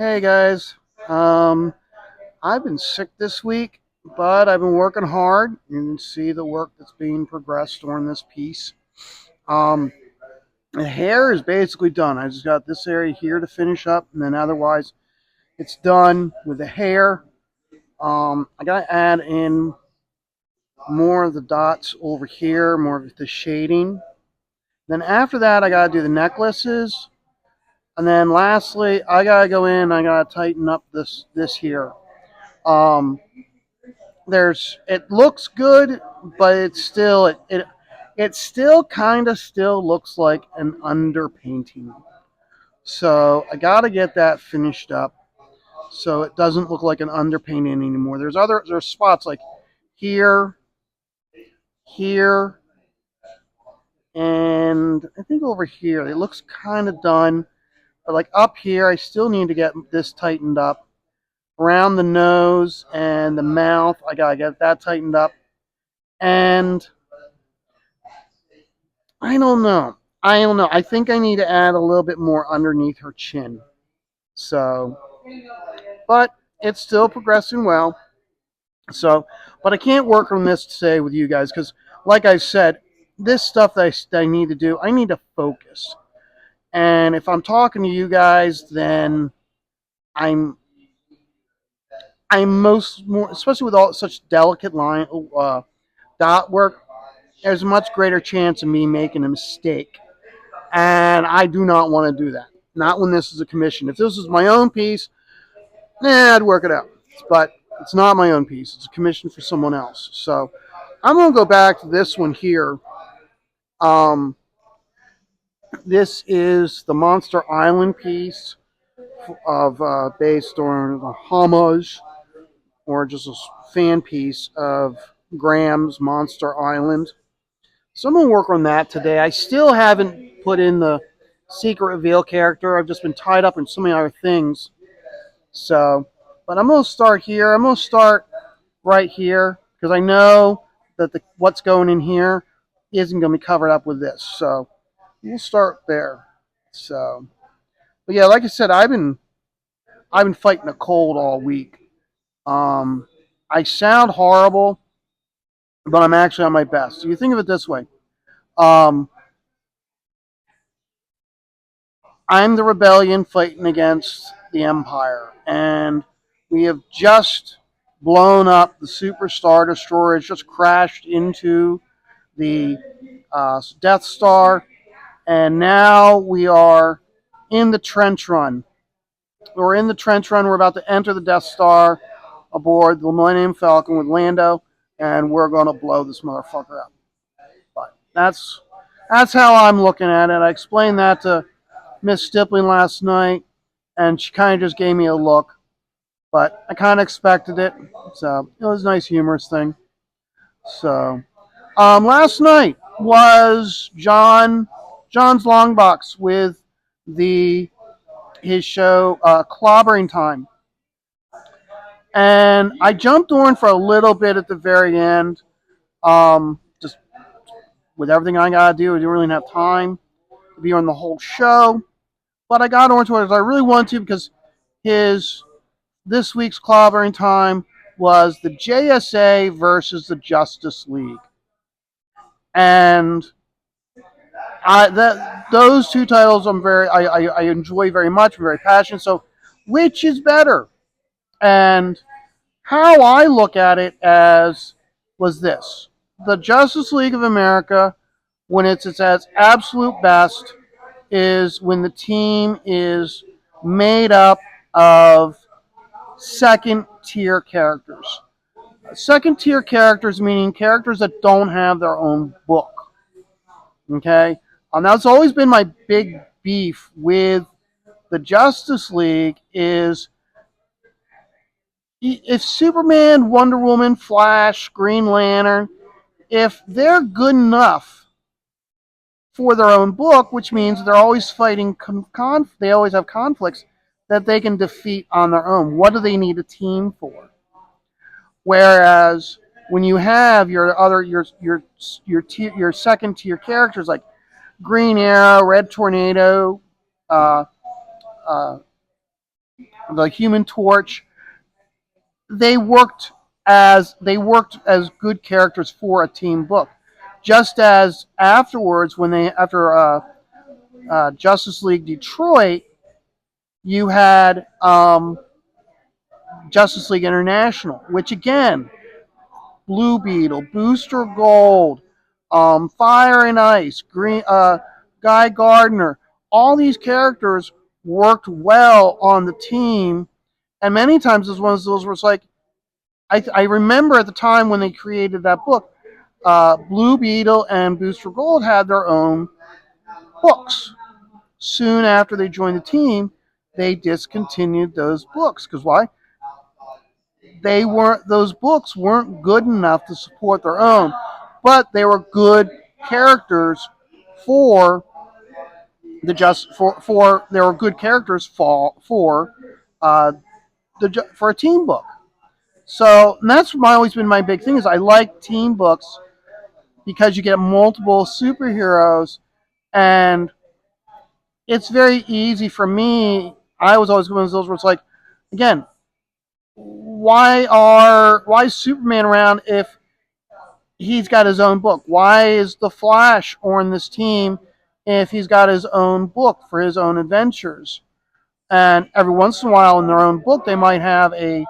Hey guys, um, I've been sick this week, but I've been working hard. You can see the work that's being progressed during this piece. Um, the hair is basically done. I just got this area here to finish up, and then otherwise it's done with the hair. I gotta add in more of the dots over here, more of the shading. Then after that, I gotta do the necklaces, and then lastly, I gotta go in. I gotta tighten up this here. Um, it looks good, but it still kind of still looks like an underpainting. So I got to get that finished up so it doesn't look like an underpainting anymore. There's spots like here, here, and I think over here it looks kind of done. But like up here, I still need to get this tightened up. Around the nose and the mouth, I gotta get that tightened up. And I don't know. I think I need to add a little bit more underneath her chin. So, but it's still progressing well. So, but I can't work on this today with you guys because, like I said, this stuff that I need to do, I need to focus. And if I'm talking to you guys, then I'm I'm most more, especially with all such delicate line dot work. There's a much greater chance of me making a mistake. And I do not want to do that. Not when this is a commission. If this was my own piece, I'd work it out. But it's not my own piece. It's a commission for someone else. So I'm going to go back to this one here. Um, this is the Monster Island piece of based on a homage or just a fan piece of Graham's Monster Island. So I'm going to work on that today. I still haven't put in the secret reveal character. I've just been tied up in so many other things. So, but I'm going to start here. I'm going to start right here because I know that what's going in here isn't going to be covered up with this. So we'll start there. So, but yeah, like I said, I've been fighting a cold all week. Um, I sound horrible, but I'm actually on my best. So you think of it this way. Um, I'm the rebellion fighting against the Empire, and we have just blown up the Super Star Destroyer. It's just crashed into the Death Star, and now we are in the trench run. We're in the trench run. We're about to enter the Death Star aboard the Millennium Falcon with Lando, and we're going to blow this motherfucker up. But that's how I'm looking at it. I explained that to Miss Stippling last night, and she kind of just gave me a look. But I kind of expected it, so it was a nice, humorous thing. So, last night was John's long box with the his show Clobbering Time, and I jumped on for a little bit at the very end. Just with everything I gotta do, I didn't really have time to be on the whole show. But I got onto it as I really wanted to because his this week's clobbering time was the JSA versus the Justice League, and those two titles I enjoy very much. I'm very passionate. So, which is better? And how I look at it as was this: the Justice League of America, when it's at its absolute best, is when the team is made up of second tier characters. Second tier characters meaning characters that don't have their own book. Okay? That's always been my big beef with the Justice League is if Superman, Wonder Woman, Flash, Green Lantern, if they're good enough for their own book, which means they're always fighting they always have conflicts that they can defeat on their own. What do they need a team for? Whereas when you have your second tier characters like Green Arrow, Red Tornado, uh, uh, the Human Torch, they worked as good characters for a team book. Just as afterwards, when they after Justice League Detroit, you had Justice League International, which again, Blue Beetle, Booster Gold, Fire and Ice, Guy Gardner, all these characters worked well on the team, and many times it's one of those where it's like, I remember at the time when they created that book, Blue Beetle and Booster Gold had their own books. Soon after they joined the team, they discontinued those books because why? Those books weren't good enough to support their own, but they were good characters for for they were good characters for uh, for a team book. So that's always been my big thing is I like team books because you get multiple superheroes and it's very easy for me. I was always one of those where it's like, again, why is Superman around if he's got his own book? Why is the Flash on this team if he's got his own book for his own adventures? And every once in a while, in their own book, they might have a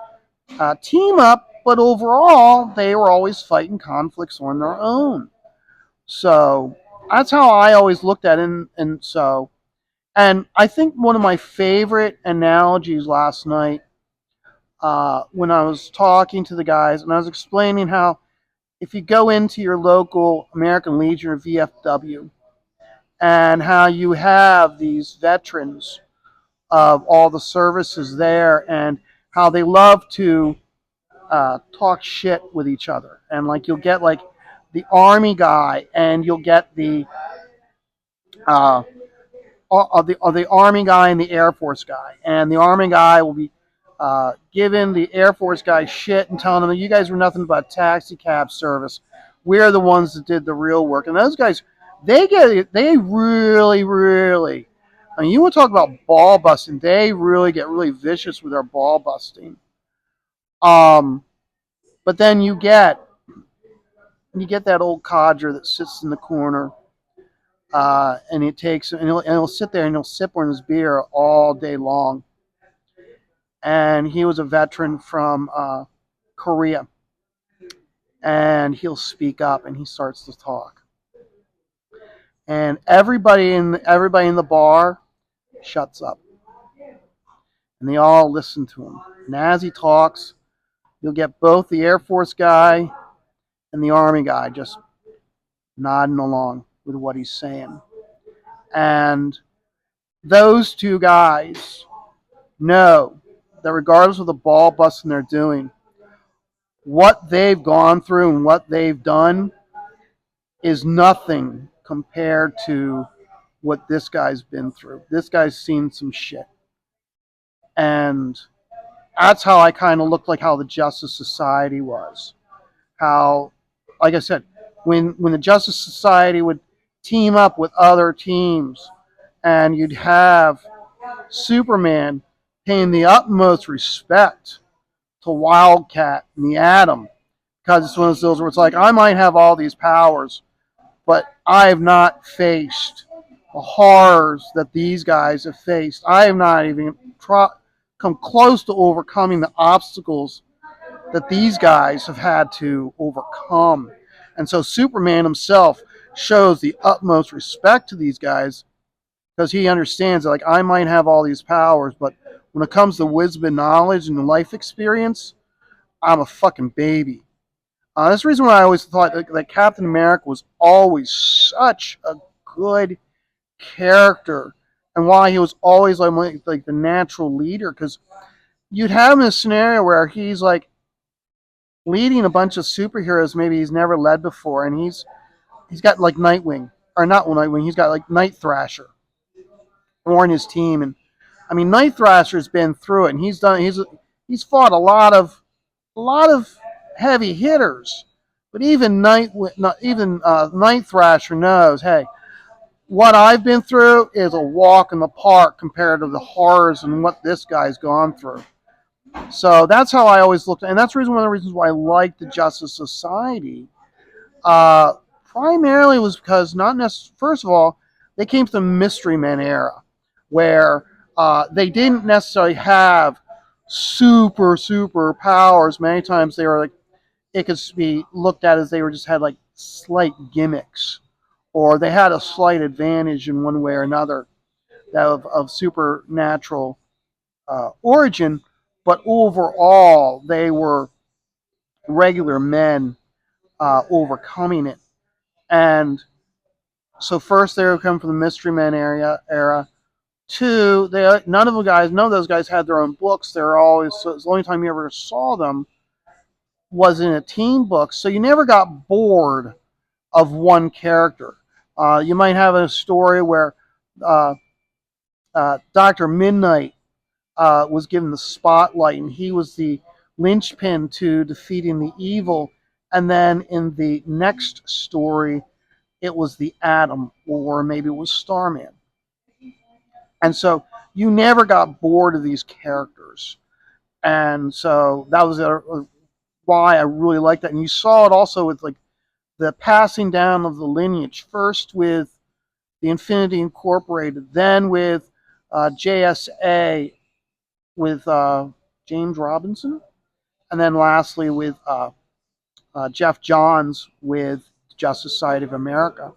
team up, but overall, they were always fighting conflicts on their own. So that's how I always looked at it. And I think one of my favorite analogies last night when I was talking to the guys and I was explaining how if you go into your local American Legion or VFW and how you have these veterans of all the services there and how they love to talk shit with each other. And like you'll get like the Army guy and you'll get uh, the Army guy and the Air Force guy. And the Army guy will be giving the Air Force guy shit and telling him, you guys were nothing but taxi cab service. We're the ones that did the real work. And those guys, they really, really, I mean, you want to talk about ball busting, they really get really vicious with their ball busting. Um, but then you get that old codger that sits in the corner, and he'll sit there and he'll sip on his beer all day long. And he was a veteran from Korea, and he'll speak up and he starts to talk, and everybody in the bar shuts up, and they all listen to him. And as he talks, you'll get both the Air Force guy and the Army guy just nodding along with what he's saying. And those two guys know that regardless of the ball busting they're doing, what they've gone through and what they've done is nothing compared to what this guy's been through. This guy's seen some shit. And that's how I kind of looked like how the Justice Society was. How, like I said, when the Justice Society would team up with other teams and you'd have Superman paying the utmost respect to Wildcat and the Atom because it's one of those where it's like, I might have all these powers, but I have not faced the horrors that these guys have faced. I have not even come close to overcoming the obstacles that these guys have had to overcome. And so Superman himself shows the utmost respect to these guys because he understands that, like, I might have all these powers, but when it comes to wisdom and knowledge and life experience, I'm a fucking baby. That's the reason why I always thought that Captain America was always such a good character, and why he was always like the natural leader. Because you'd have him in a scenario where he's like leading a bunch of superheroes maybe he's never led before, and he's got like Nightwing, or not Nightwing, he's got like Night Thrasher on his team, and I mean Night Thrasher's been through it, and he's fought a lot of heavy hitters, but even Night Thrasher knows, hey, what I've been through is a walk in the park compared to the horrors and what this guy's gone through. So that's how I always looked, and that's one of the reasons why I like the Justice Society. Uh, Primarily was because not necessarily. First of all, they came to the Mystery Men era, where they didn't necessarily have super powers. Many times they were like it could be looked at as they were just had like slight gimmicks, or they had a slight advantage in one way or another of supernatural origin, but overall they were regular men overcoming it. And so first they were coming from the Mystery Men era. Two, none of those guys had their own books. They were always so the only time you ever saw them was in a team book. So you never got bored of one character. You might have a story where uh, Doctor Midnight was given the spotlight, and he was the linchpin to defeating the evil. And then in the next story, it was the Atom, or maybe it was Starman. And so you never got bored of these characters. And so that was why I really liked that. And you saw it also with like the passing down of the lineage, first with the Infinity Incorporated, then with JSA with James Robinson, and then lastly with Jeff Johns with Justice Society of America.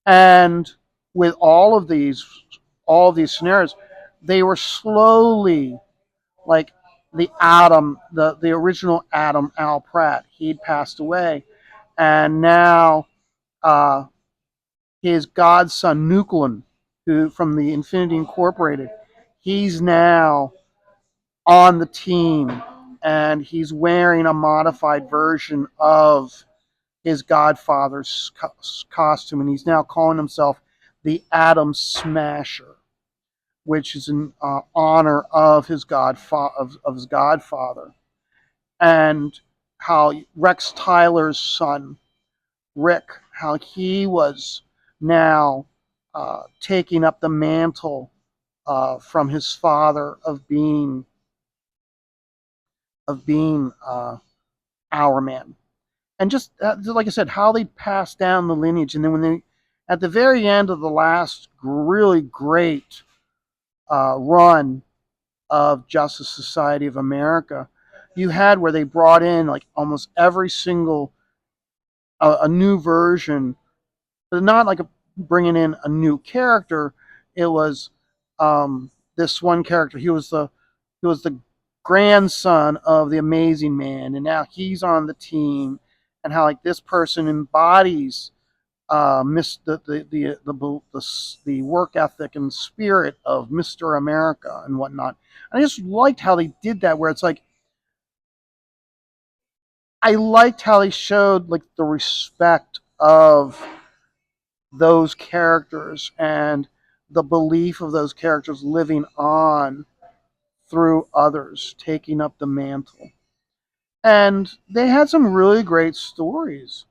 And with all of these scenarios, they were slowly like the Atom, the original Atom, Al Pratt. He'd passed away, and now uh, his godson Nuclean, who from the Infinity Incorporated, he's now on the team, and he's wearing a modified version of his godfather's costume, and he's now calling himself the Atom Smasher, which is in honor of his godfather, and how Rex Tyler's son Rick, how he was now taking up the mantle from his father of being our man, and just like I said, how they passed down the lineage, and then when they at the very end of the last really great run of Justice Society of America, you had where they brought in like almost every single a new version, but not like bringing in a new character. It was this one character. He was the grandson of the Amazing Man, and now he's on the team, and how like this person embodies the work ethic and spirit of Mr. America and whatnot. I just liked how they did that, where it's like I liked how they showed like the respect of those characters and the belief of those characters living on through others taking up the mantle. And they had some really great stories.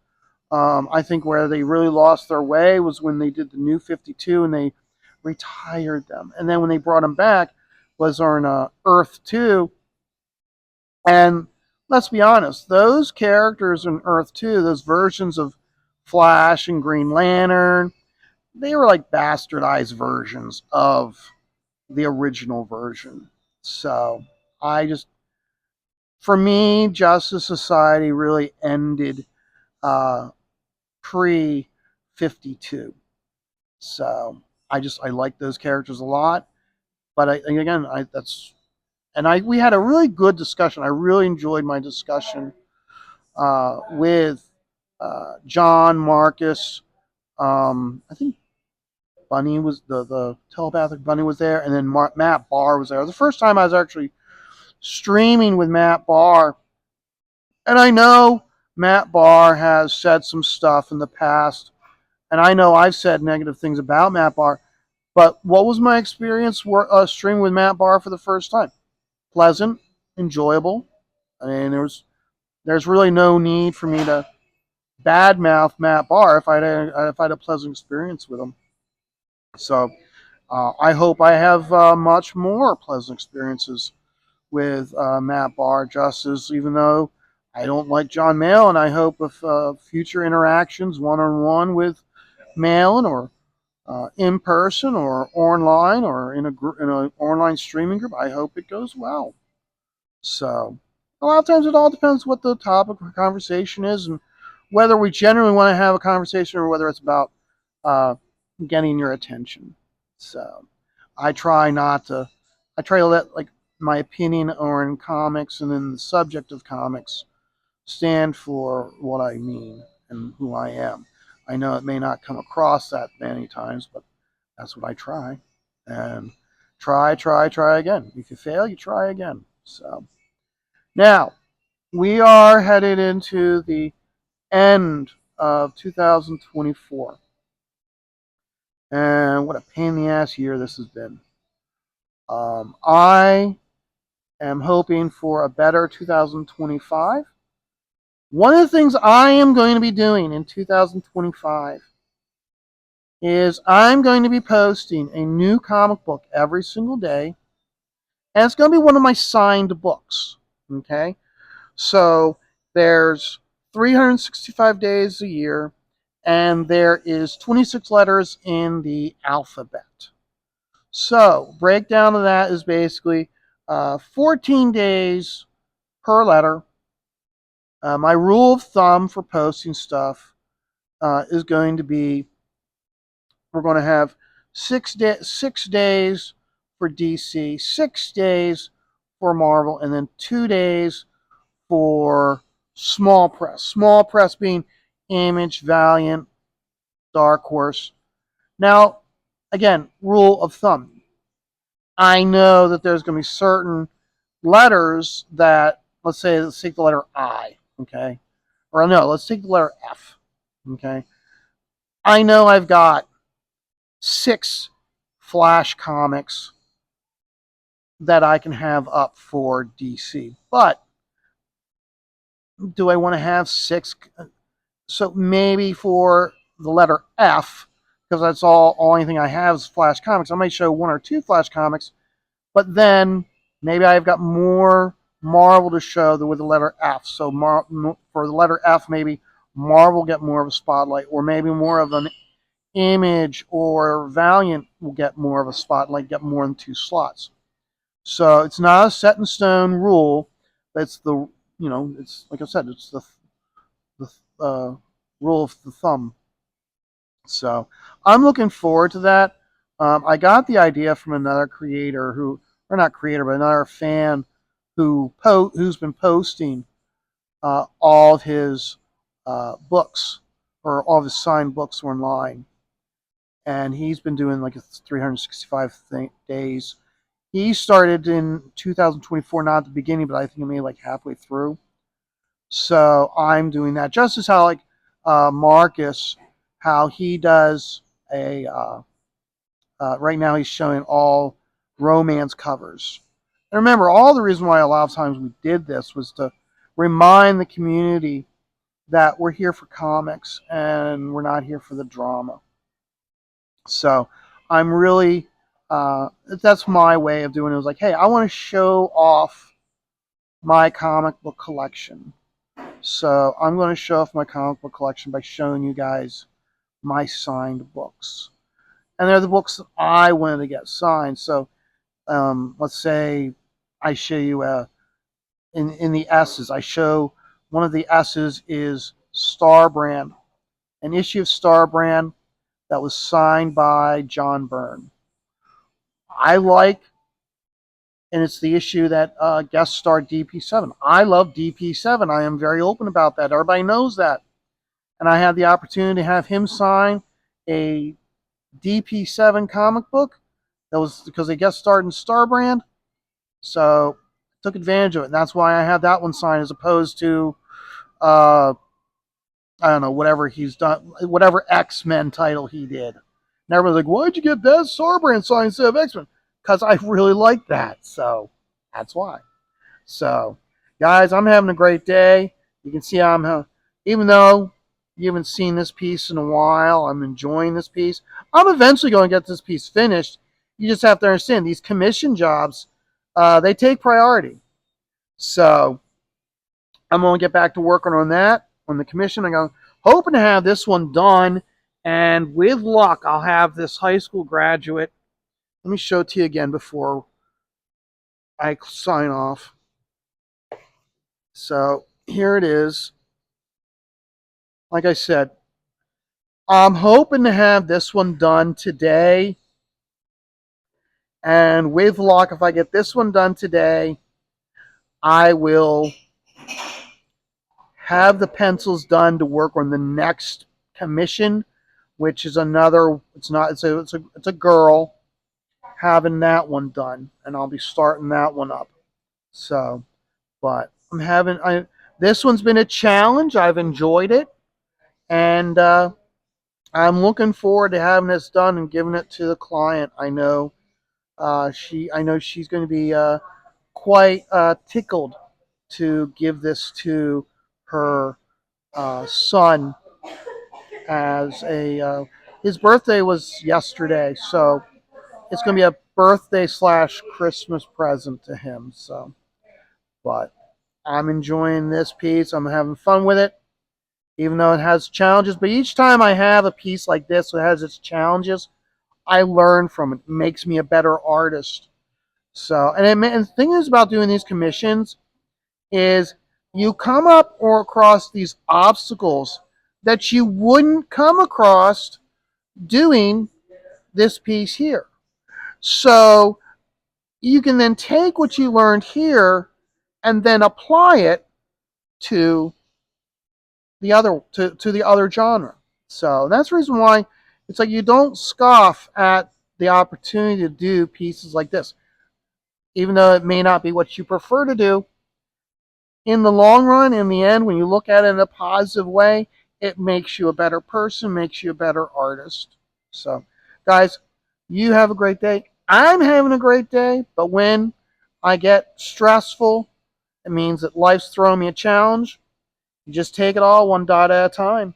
I think where they really lost their way was when they did the New 52 and they retired them. And then when they brought them back was on Earth 2. And let's be honest, those characters in Earth 2, those versions of Flash and Green Lantern, they were like bastardized versions of the original version. So I just, for me, Justice Society really ended uh, pre 52. So I like those characters a lot. But again, we had a really good discussion. I really enjoyed my discussion with John, Marcus. I think Bunny was the telepathic Bunny was there, and then Matt Barr was there. It was the first time I was actually streaming with Matt Barr, and I know Matt Barr has said some stuff in the past, and I know I've said negative things about Matt Barr. But what was my experience streaming with Matt Barr for the first time? Pleasant, enjoyable. I mean, there's really no need for me to badmouth Matt Barr if I had a pleasant experience with him. So I hope I have much more pleasant experiences with Matt Barr Justice, even though I don't like John Malin. I hope if future interactions, one-on-one with Malin, or in person, or online, or in in an online streaming group, I hope it goes well. So a lot of times it all depends what the topic of conversation is, and whether we generally want to have a conversation, or whether it's about uh, getting your attention. So I try not to. I try to let like my opinion or in comics and in the subject of comics stand for what I mean and who I am. I know it may not come across that many times, but that's what I try. And try again. If you fail, you try again. So now we are headed into the end of 2024. And what a pain in the ass year this has been. I am hoping for a better 2025. One of the things I am going to be doing in 2025 is I'm going to be posting a new comic book every single day, and it's going to be one of my signed books. Okay? So there's 365 days a year, and there is 26 letters in the alphabet. So breakdown of that is basically 14 days per letter. My rule of thumb for posting stuff is going to be, we're going to have 6 days for DC, 6 days for Marvel, and then 2 days for small press. Small press being Image, Valiant, Dark Horse. Now, again, rule of thumb. I know that there's going to be certain letters that, let's take the letter I, okay? Or no, let's take the letter F, okay? I know I've got 6 Flash comics that I can have up for DC, but do I want to have 6? So maybe for the letter F, because that's all only thing I have is Flash comics, I might show 1 or 2 Flash comics, but then maybe I've got more Marvel to show with the letter F. So for the letter F, maybe Marvel get more of a spotlight, or maybe more of an Image or Valiant will get more of a spotlight, get more than 2 slots. So it's not a set in stone rule. It's it's like I said, it's the rule of the thumb. So I'm looking forward to that. I got the idea from another creator or not creator, but another fan who's been posting all of his books, or all of his signed books online, and he's been doing like 365 days. He started in 2024, not at the beginning, but I think maybe like halfway through. So I'm doing that, just as how like Marcus, how he does a right now he's showing all romance covers. And remember, all the reason why a lot of times we did this was to remind the community that we're here for comics and we're not here for the drama. So I'm really that's my way of doing it. It was like, hey, I want to show off my comic book collection. So I'm going to show off my comic book collection by showing you guys my signed books. And they're the books that I wanted to get signed. So let's say I show you in the S's. I show one of the S's is Star Brand, an issue of Star Brand that was signed by John Byrne. I like, and it's the issue that guest starred DP7. I love DP7. I am very open about that. Everybody knows that. And I had the opportunity to have him sign a DP7 comic book. That was because they guest starred in Star Brand. So I took advantage of it. And that's why I had that one signed, as opposed to, I don't know, whatever he's done, whatever X-Men title he did. And everyone's like, why'd you get that Star Brand signed instead of X-Men? Because I really like that. So that's why. So, guys, I'm having a great day. You can see even though You haven't seen this piece in a while. I'm enjoying this piece. I'm eventually going to get this piece finished. You just have to understand these commission jobs, they take priority. So I'm going to get back to working on that, on the commission. I'm hoping to have this one done. And with luck, I'll have this high school graduate. Let me show it to you again before I sign off. So here it is. Like I said, I'm hoping to have this one done today. And with luck, if I get this one done today, I will have the pencils done to work on the next commission, which is another. It's a girl, having that one done, and I'll be starting that one up. So, but this one's been a challenge. I've enjoyed it, and I'm looking forward to having this done and giving it to the client. I know she's going to be quite tickled to give this to her son as a. His birthday was yesterday, so it's going to be a birthday slash Christmas present to him. So, but I'm enjoying this piece. I'm having fun with it, even though it has challenges. But each time I have a piece like this that has its challenges, I learn from it. It makes me a better artist. So, and the thing is about doing these commissions is you come up or across these obstacles that you wouldn't come across doing this piece here. So you can then take what you learned here and then apply it to the other genre. So that's the reason why it's like you don't scoff at the opportunity to do pieces like this, even though it may not be what you prefer to do. In the long run, in the end, when you look at it in a positive way, it makes you a better person, makes you a better artist. So, guys, you have a great day. I'm having a great day, but when I get stressful, it means that life's throwing me a challenge. You just take it all one dot at a time.